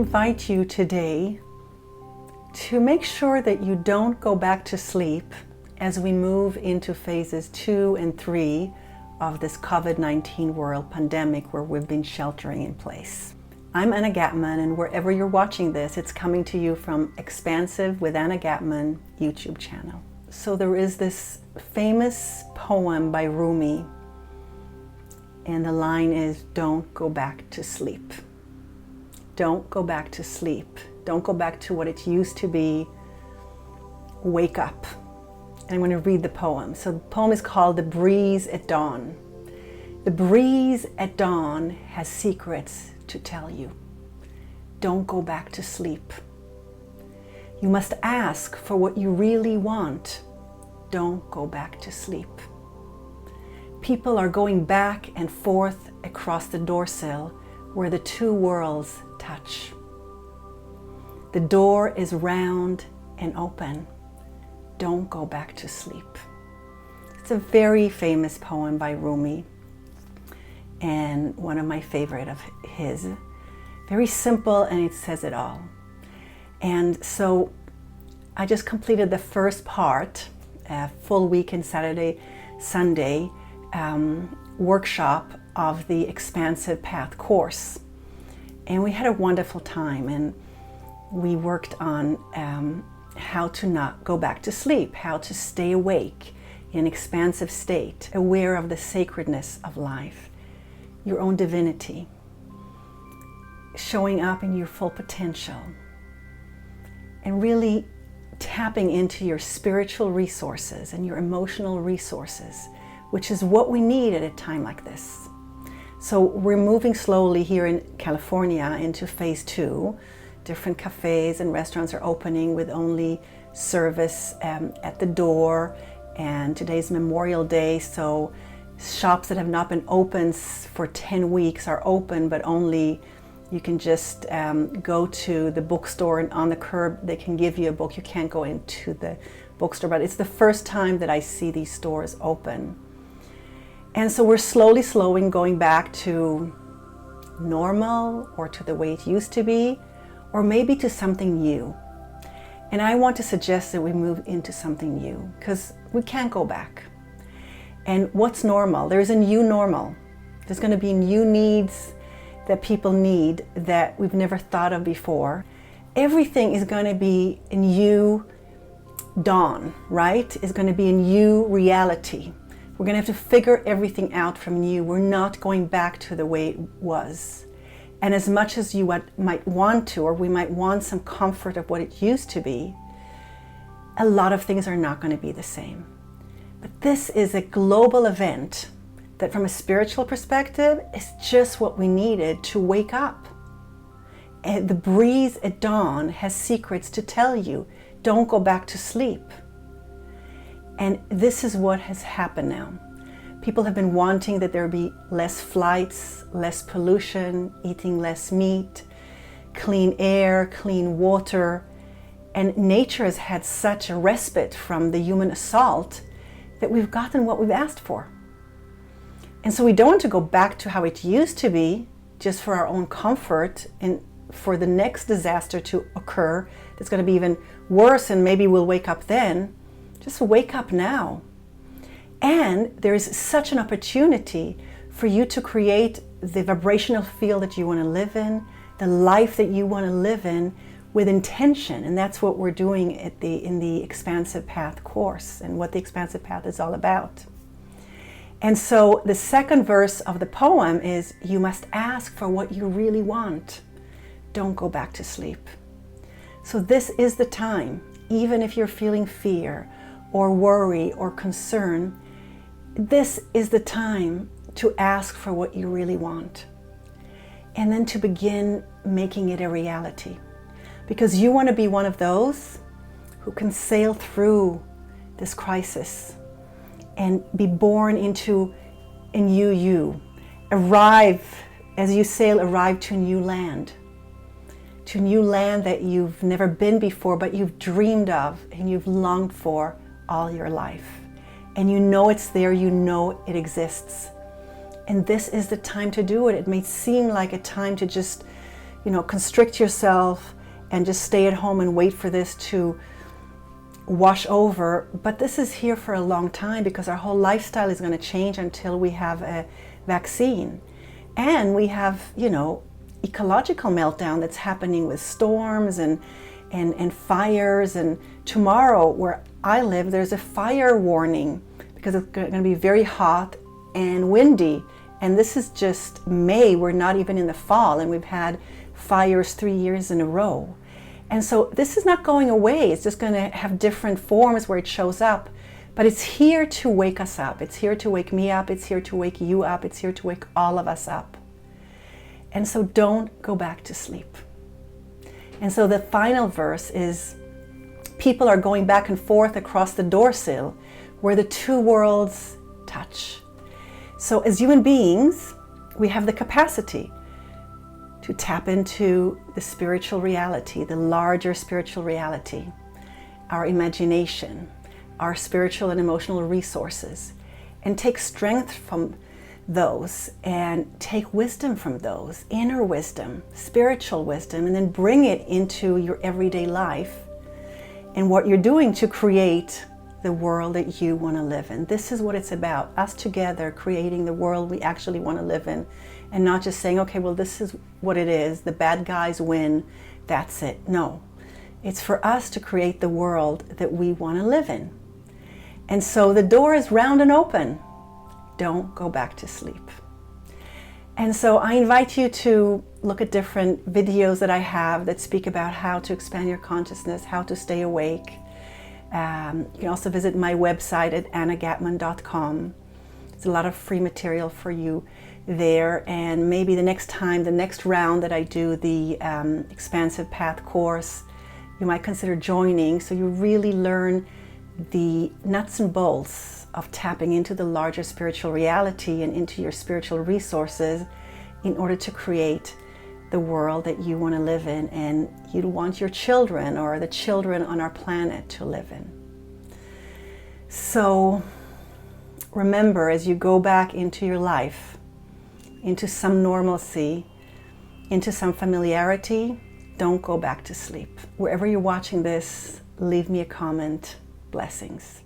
invite you today to make sure that you don't go back to sleep as we move into phases 2 and 3 of this COVID-19 world pandemic where we've been sheltering in place. I'm Anna Gatman, and wherever you're watching this, it's coming to you from Expansive with Anna Gatman YouTube channel. So there is this famous poem by Rumi, and the line is, "Don't go back to sleep." Don't go back to sleep. Don't go back to what it used to be. Wake up. And I'm going to read the poem. So the poem is called "The Breeze at Dawn." The breeze at dawn has secrets to tell you. Don't go back to sleep. You must ask for what you really want. Don't go back to sleep. People are going back and forth across the doorsill where the two worlds touch. The door is round and open. Don't go back to sleep. It's a very famous poem by Rumi, and one of my favorite of his. Very simple, and it says it all. And so I just completed the first part, a full weekend, Saturday, Sunday, workshop of the Expansive Path course. And we had a wonderful time, and we worked on how to not go back to sleep, how to stay awake in an expansive state, aware of the sacredness of life, your own divinity, showing up in your full potential, and really tapping into your spiritual resources and your emotional resources, which is what we need at a time like this. So we're moving slowly here in California into phase 2. Different cafes and restaurants are opening with only service at the door. And today's Memorial Day, so shops that have not been open for 10 weeks are open, but only you can just go to the bookstore, and on the curb they can give you a book. You can't go into the bookstore, but it's the first time that I see these stores open. And so we're slowly going back to normal, or to the way it used to be, or maybe to something new. And I want to suggest that we move into something new, because we can't go back. And what's normal? There's a new normal. There's going to be new needs that people need that we've never thought of before. Everything is going to be a new dawn, right? It's going to be a new reality. We're going to have to figure everything out from new. We're not going back to the way it was. And as much as you might want to, or we might want some comfort of what it used to be, a lot of things are not going to be the same. But this is a global event that, from a spiritual perspective, is just what we needed to wake up. And the breeze at dawn has secrets to tell you. Don't go back to sleep. And this is what has happened now. People have been wanting that there be less flights, less pollution, eating less meat, clean air, clean water. And nature has had such a respite from the human assault that we've gotten what we've asked for. And so we don't want to go back to how it used to be just for our own comfort and for the next disaster to occur that's going to be even worse, and maybe we'll wake up then. Just wake up now. And there is such an opportunity for you to create the vibrational field that you want to live in, the life that you want to live in with intention. And that's what we're doing in the Expansive Path course, and what the Expansive Path is all about. And so the second verse of the poem is, you must ask for what you really want. Don't go back to sleep. So this is the time, even if you're feeling fear or worry or concern, this is the time to ask for what you really want, and then to begin making it a reality. Because you want to be one of those who can sail through this crisis and be born into a new you. Arrive, as you sail, arrive to a new land. To a new land that you've never been before, but you've dreamed of and you've longed for all your life. And you know it's there, you know it exists. And this is the time to do it. It may seem like a time to just constrict yourself and just stay at home and wait for this to wash over. But this is here for a long time, because our whole lifestyle is going to change until we have a vaccine. And we have, ecological meltdown that's happening with storms and fires. And tomorrow, where I live, there's a fire warning because it's going to be very hot and windy. And this is just May. We're not even in the fall, and we've had fires 3 years in a row. And so this is not going away. It's just going to have different forms where it shows up. But it's here to wake us up. It's here to wake me up. It's here to wake you up. It's here to wake all of us up. And so don't go back to sleep. And so the final verse is, people are going back and forth across the doorsill where the two worlds touch. So as human beings, we have the capacity to tap into the spiritual reality, the larger spiritual reality, our imagination, our spiritual and emotional resources, and take strength from those and take wisdom from those, inner wisdom, spiritual wisdom, and then bring it into your everyday life and what you're doing to create the world that you want to live in. This is what it's about, us together creating the world we actually want to live in, and not just saying, okay, well, this is what it is, the bad guys win, that's it. No, it's for us to create the world that we want to live in. And so the door is round and open. Don't go back to sleep. And so I invite you to look at different videos that I have that speak about how to expand your consciousness, how to stay awake. You can also visit my website at annagatman.com. There's a lot of free material for you there. And maybe the next time, the next round that I do the Expansive Path course, you might consider joining, so you really learn the nuts and bolts of tapping into the larger spiritual reality and into your spiritual resources in order to create the world that you want to live in and you want your children or the children on our planet to live in. So remember, as you go back into your life, into some normalcy, into some familiarity, don't go back to sleep. Wherever you're watching this, leave me a comment. Blessings.